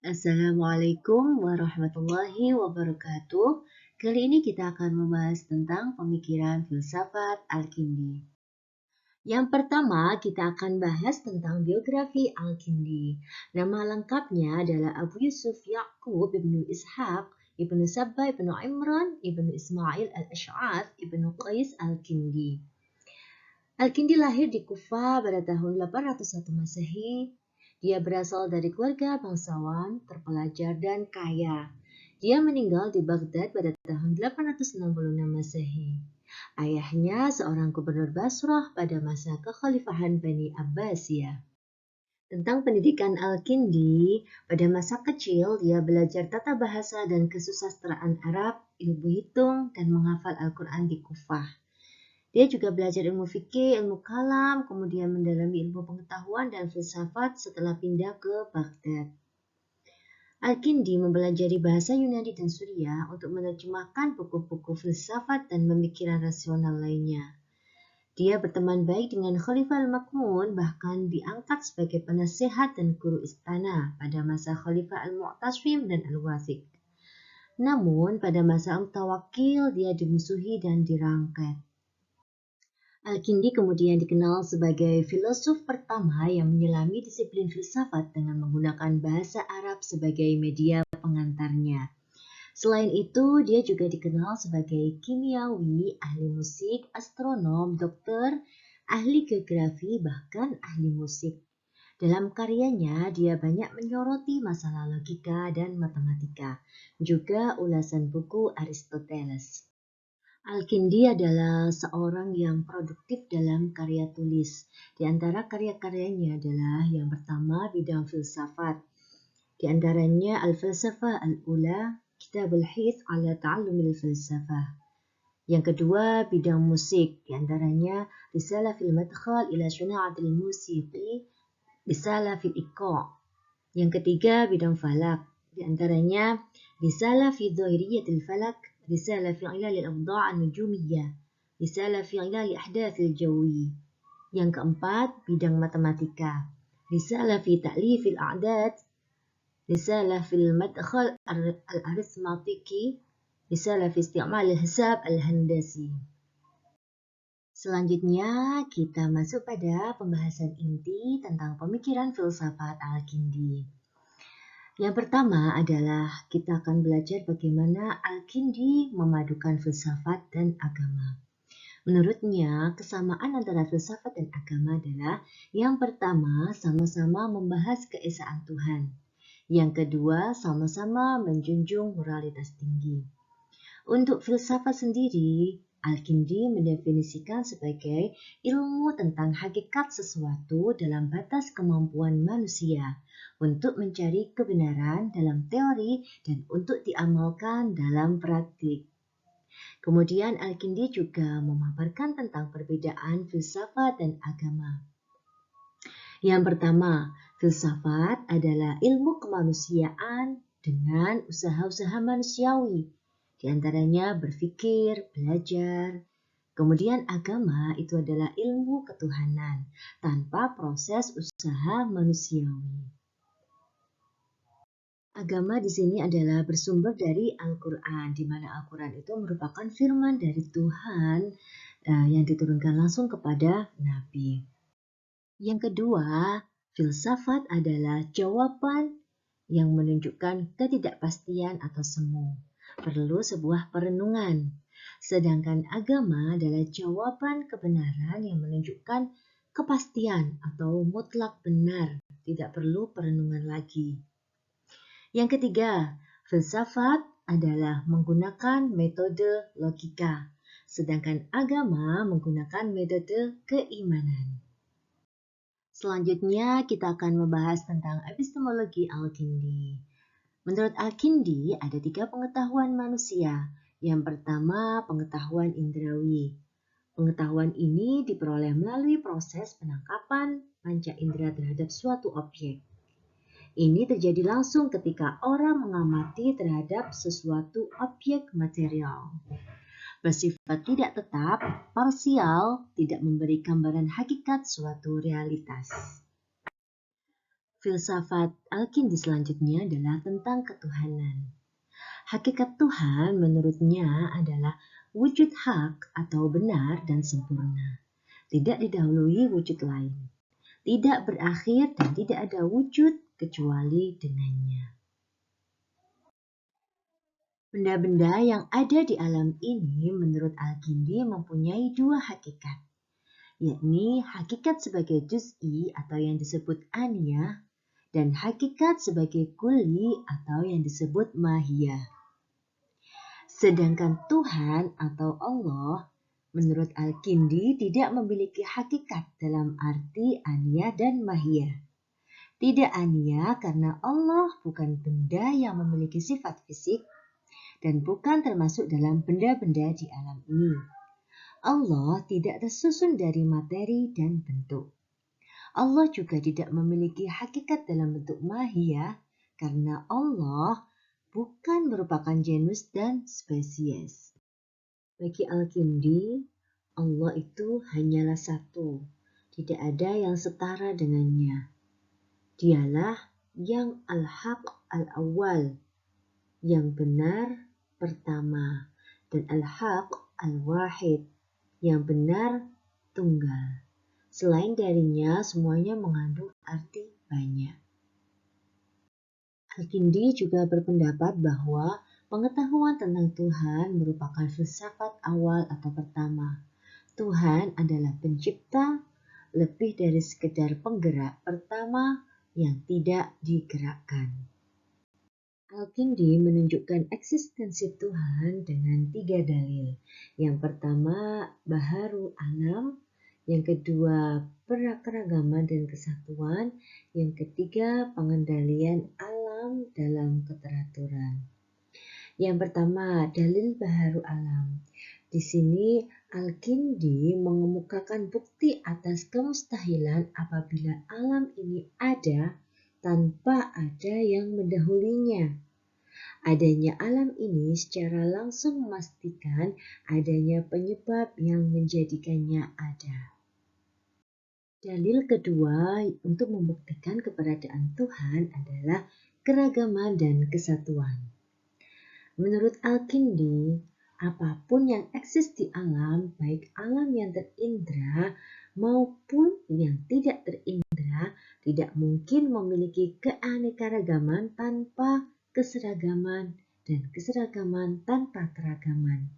Assalamualaikum warahmatullahi wabarakatuh. Kali ini kita akan membahas tentang pemikiran filsafat Al-Kindi. Yang pertama, kita akan bahas tentang biografi Al-Kindi. Nama lengkapnya adalah Abu Yusuf Ya'qub ibnu Ishaq, ibnu Sabba ibnu Imran, ibnu Ismail al-Ash'ath, ibnu Qais Al-Kindi. Al-Kindi lahir di Kufah pada tahun 801 Masehi. Dia berasal dari keluarga bangsawan, terpelajar, dan kaya. Dia meninggal di Baghdad pada tahun 866 Masehi. Ayahnya seorang gubernur Basrah pada masa kekhalifahan Bani Abbasiyah. Tentang pendidikan Al-Kindi, pada masa kecil dia belajar tata bahasa dan kesusastraan Arab, ilmu hitung, dan menghafal Al-Quran di Kufah. Dia juga belajar ilmu fikih, ilmu kalam, kemudian mendalami ilmu pengetahuan dan filsafat setelah pindah ke Baghdad. Al-Kindi mempelajari bahasa Yunani dan Suriah untuk menerjemahkan buku-buku filsafat dan pemikiran rasional lainnya. Dia berteman baik dengan Khalifah Al-Ma'mun, bahkan diangkat sebagai penasehat dan guru istana pada masa Khalifah Al-Mu'tasim dan Al-Wathiq. Namun, pada masa Al-Tawakkil dia dimusuhi dan dirangket. Al-Kindi kemudian dikenal sebagai filosof pertama yang menyelami disiplin filsafat dengan menggunakan bahasa Arab sebagai media pengantarnya. Selain itu, dia juga dikenal sebagai kimiawi, ahli musik, astronom, dokter, ahli geografi, bahkan ahli musik. Dalam karyanya, dia banyak menyoroti masalah logika dan matematika, juga ulasan buku Aristoteles. Al-Kindi adalah seorang yang produktif dalam karya tulis. Di antara karya-karyanya adalah yang pertama bidang filsafat. Di antaranya Al-Falsafah Al-Ula, Kitab Al-Hith ala Ta'allumil Falsafah. Yang kedua bidang musik. Di antaranya Risalah fil Madkhal ila Syuna'atil Musiqi, Risalah fil Iqa'. Yang ketiga bidang falak. Di antaranya Risalah fi Dhahiriyatil Falak, رسالة في علال الأوضاع النجومية، رسالة في علال الأحداث الجوية. Yang keempat, bidang matematika. رسالة في تأليف الأعداد، رسالة في المدخل الأرثماتيكي، رسالة في استعمال الحساب الهندسي. Selanjutnya, kita masuk pada pembahasan inti tentang pemikiran filsafat Al-Kindi. Yang pertama adalah kita akan belajar bagaimana Al-Kindi memadukan filsafat dan agama. Menurutnya, kesamaan antara filsafat dan agama adalah yang pertama, sama-sama membahas keesaan Tuhan. Yang kedua, sama-sama menjunjung moralitas tinggi. Untuk filsafat sendiri, Al-Kindi mendefinisikan sebagai ilmu tentang hakikat sesuatu dalam batas kemampuan manusia untuk mencari kebenaran dalam teori dan untuk diamalkan dalam praktik. Kemudian Al-Kindi juga memaparkan tentang perbedaan filsafat dan agama. Yang pertama, filsafat adalah ilmu kemanusiaan dengan usaha-usaha manusiawi, di antaranya berpikir, belajar. Kemudian agama itu adalah ilmu ketuhanan tanpa proses usaha manusiawi. Agama di sini adalah bersumber dari Al-Quran, di mana Al-Quran itu merupakan firman dari Tuhan yang diturunkan langsung kepada Nabi. Yang kedua, filsafat adalah jawaban yang menunjukkan ketidakpastian atau semu. Perlu sebuah perenungan. Sedangkan agama adalah jawaban kebenaran yang menunjukkan kepastian atau mutlak benar, tidak perlu perenungan lagi. Yang ketiga, filsafat adalah menggunakan metode logika, sedangkan agama menggunakan metode keimanan. Selanjutnya, kita akan membahas tentang epistemologi Al-Kindi. Menurut Al-Kindi, ada 3 pengetahuan manusia. Yang pertama, pengetahuan indrawi. Pengetahuan ini diperoleh melalui proses penangkapan panca indera terhadap suatu objek. Ini terjadi langsung ketika orang mengamati terhadap sesuatu objek material. Bersifat tidak tetap, parsial, tidak memberi gambaran hakikat suatu realitas. Filsafat Al-Kindi selanjutnya adalah tentang ketuhanan. Hakikat Tuhan menurutnya adalah wujud hak atau benar dan sempurna, tidak didahului wujud lain, tidak berakhir dan tidak ada wujud kecuali dengannya. Benda-benda yang ada di alam ini menurut Al-Kindi mempunyai dua hakikat, yakni hakikat sebagai juz'i atau yang disebut aniyah dan hakikat sebagai kulli atau yang disebut mahiyah. Sedangkan Tuhan atau Allah menurut Al-Kindi tidak memiliki hakikat dalam arti aniyah dan mahiyah. Tidak aniyah karena Allah bukan benda yang memiliki sifat fisik dan bukan termasuk dalam benda-benda di alam ini. Allah tidak tersusun dari materi dan bentuk. Allah juga tidak memiliki hakikat dalam bentuk mahiyah karena Allah bukan merupakan genus dan spesies. Bagi Al-Kindi, Allah itu hanyalah satu, tidak ada yang setara dengannya. Dialah yang al-haq al-awwal, yang benar pertama, dan al-haq al-wahid, yang benar tunggal. Selain darinya, semuanya mengandung arti banyak. Al-Kindi juga berpendapat bahwa pengetahuan tentang Tuhan merupakan filsafat awal atau pertama. Tuhan adalah pencipta, lebih dari sekedar penggerak pertama yang tidak digerakkan. Al-Kindi menunjukkan eksistensi Tuhan dengan 3 dalil. Yang pertama, baharu alam. Yang kedua, keragaman dan kesatuan. Yang ketiga, pengendalian alam dalam keteraturan. Yang pertama, dalil baharu alam. Di sini Al-Kindi mengemukakan bukti atas kemustahilan apabila alam ini ada tanpa ada yang mendahulunya. Adanya alam ini secara langsung memastikan adanya penyebab yang menjadikannya ada. Dalil kedua untuk membuktikan keberadaan Tuhan adalah keragaman dan kesatuan. Menurut Al-Kindi, apapun yang eksis di alam, baik alam yang terindra maupun yang tidak terindra, tidak mungkin memiliki keanekaragaman tanpa keseragaman dan keseragaman tanpa keragaman.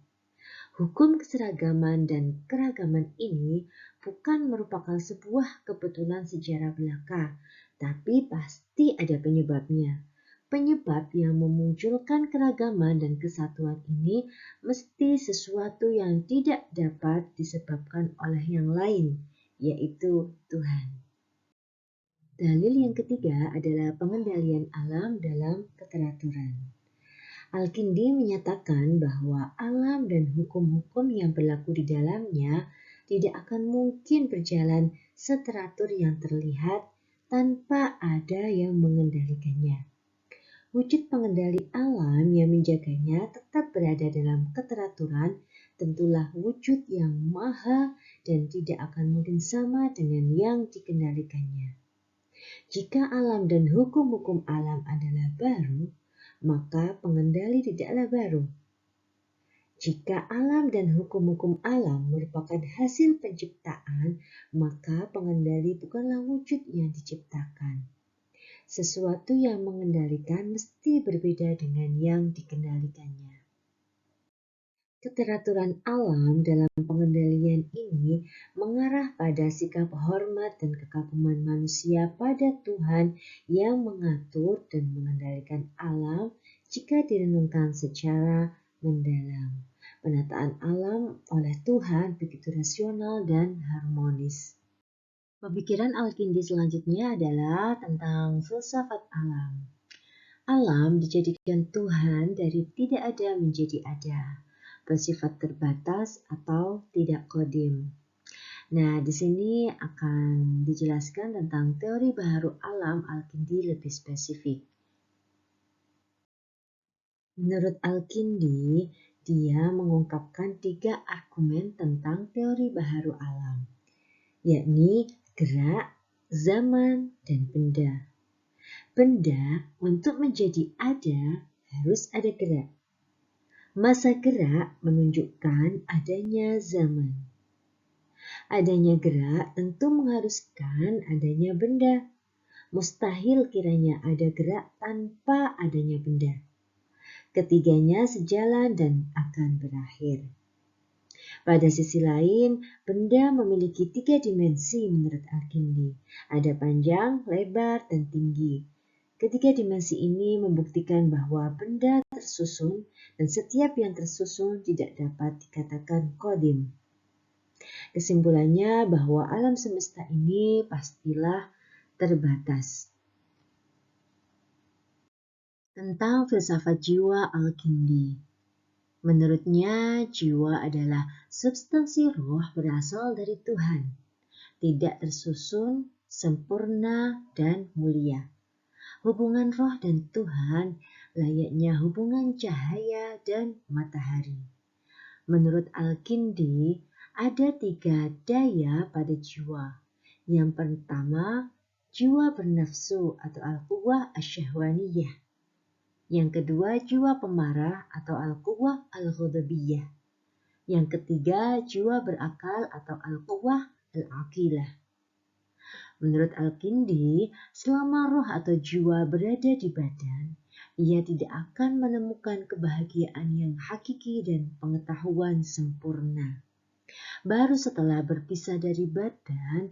Hukum keseragaman dan keragaman ini bukan merupakan sebuah kebetulan sejarah belaka, tapi pasti ada penyebabnya. Penyebab yang memunculkan keragaman dan kesatuan ini mesti sesuatu yang tidak dapat disebabkan oleh yang lain, yaitu Tuhan. Dalil yang ketiga adalah pengendalian alam dalam keteraturan. Al-Kindi menyatakan bahwa alam dan hukum-hukum yang berlaku di dalamnya tidak akan mungkin berjalan seteratur yang terlihat tanpa ada yang mengendalikannya. Wujud pengendali alam yang menjaganya tetap berada dalam keteraturan, tentulah wujud yang maha dan tidak akan mungkin sama dengan yang dikendalikannya. Jika alam dan hukum-hukum alam adalah baru, maka pengendali tidaklah baru. Jika alam dan hukum-hukum alam merupakan hasil penciptaan, maka pengendali bukanlah wujud yang diciptakan. Sesuatu yang mengendalikan mesti berbeda dengan yang dikendalikannya. Keteraturan alam dalam pengendalian ini mengarah pada sikap hormat dan kekaguman manusia pada Tuhan yang mengatur dan mengendalikan alam jika direnungkan secara mendalam. Penataan alam oleh Tuhan begitu rasional dan harmonis. Pemikiran Al-Kindi selanjutnya adalah tentang filsafat alam. Alam dijadikan Tuhan dari tidak ada menjadi ada, bersifat terbatas atau tidak kodim. Nah, di sini akan dijelaskan tentang teori baharu alam Al-Kindi lebih spesifik. Menurut Al-Kindi, dia mengungkapkan 3 argumen tentang teori baharu alam, yakni gerak, zaman, dan benda. Benda untuk menjadi ada harus ada gerak. Masa gerak menunjukkan adanya zaman. Adanya gerak tentu mengharuskan adanya benda. Mustahil kiranya ada gerak tanpa adanya benda. Ketiganya sejalan dan akan berakhir. Pada sisi lain, benda memiliki 3 dimensi menurut Al-Kindi. Ada panjang, lebar, dan tinggi. Ketiga dimensi ini membuktikan bahwa benda tersusun dan setiap yang tersusun tidak dapat dikatakan qadim. Kesimpulannya bahwa alam semesta ini pastilah terbatas. Tentang filsafat jiwa Al-Kindi. Menurutnya, jiwa adalah substansi roh berasal dari Tuhan, tidak tersusun, sempurna, dan mulia. Hubungan roh dan Tuhan layaknya hubungan cahaya dan matahari. Menurut Al-Kindi, ada 3 daya pada jiwa. Yang pertama, jiwa bernafsu atau al-quwwah asyahwaniyah. Yang kedua, jiwa pemarah atau al-quwwah al-ghadabiyah. Yang ketiga, jiwa berakal atau al-quwwah al-aqilah. Menurut Al-Kindi, selama roh atau jiwa berada di badan, ia tidak akan menemukan kebahagiaan yang hakiki dan pengetahuan sempurna. Baru setelah berpisah dari badan,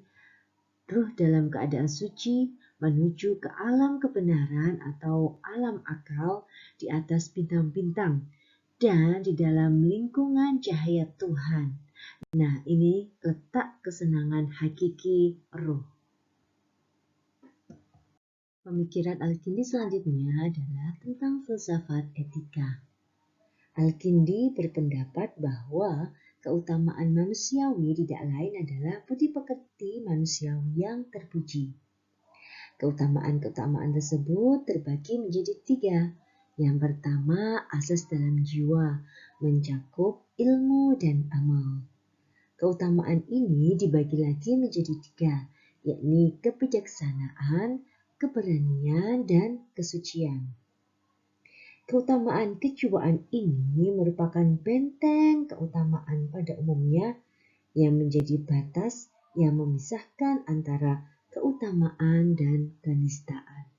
ruh dalam keadaan suci menuju ke alam kebenaran atau alam akal di atas bintang-bintang dan di dalam lingkungan cahaya Tuhan. Nah, ini letak kesenangan hakiki roh. Pemikiran Al-Kindi selanjutnya adalah tentang filsafat etika. Al-Kindi berpendapat bahwa keutamaan manusiawi tidak lain adalah budi pekerti manusiawi yang terpuji. Keutamaan-keutamaan tersebut terbagi menjadi 3. Yang pertama, asas dalam jiwa, mencakup ilmu dan amal. Keutamaan ini dibagi lagi menjadi 3, yakni kebijaksanaan, keberanian, dan kesucian. Keutamaan kejiwaan ini merupakan benteng keutamaan pada umumnya yang menjadi batas yang memisahkan antara keutamaan dan kenistaan.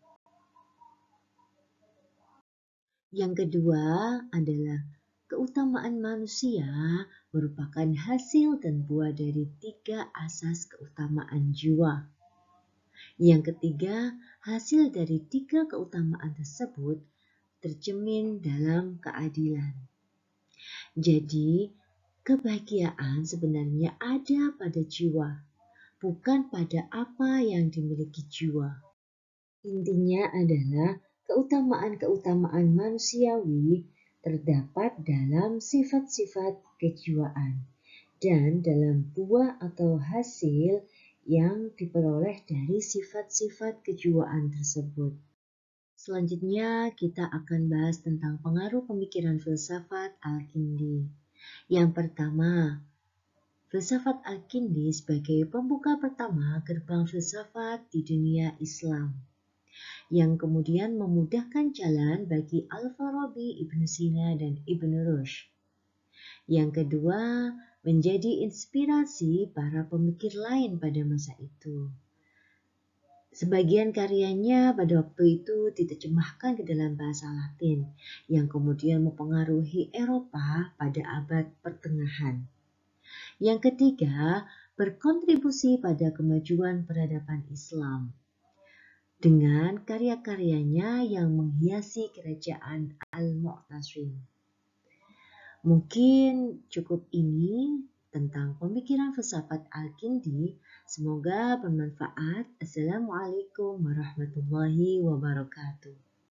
Yang kedua adalah keutamaan manusia merupakan hasil dan buah dari 3 asas keutamaan jiwa. Yang ketiga, hasil dari 3 keutamaan tersebut tercermin dalam keadilan. Jadi, kebahagiaan sebenarnya ada pada jiwa, bukan pada apa yang dimiliki jiwa. Intinya adalah keutamaan-keutamaan manusiawi terdapat dalam sifat-sifat kejiwaan dan dalam buah atau hasil yang diperoleh dari sifat-sifat kejiwaan tersebut. Selanjutnya kita akan bahas tentang pengaruh pemikiran filsafat Al-Kindi. Yang pertama, filsafat Al-Kindi sebagai pembuka pertama gerbang filsafat di dunia Islam, yang kemudian memudahkan jalan bagi Al-Farabi, Ibn Sina, dan Ibn Rushd. Yang kedua, menjadi inspirasi para pemikir lain pada masa itu. Sebagian karyanya pada waktu itu diterjemahkan ke dalam bahasa Latin yang kemudian mempengaruhi Eropa pada abad pertengahan. Yang ketiga, berkontribusi pada kemajuan peradaban Islam dengan karya-karyanya yang menghiasi kerajaan Al-Mu'tasim. Mungkin cukup ini tentang pemikiran filsafat Al-Kindi. Semoga bermanfaat. Assalamualaikum warahmatullahi wabarakatuh.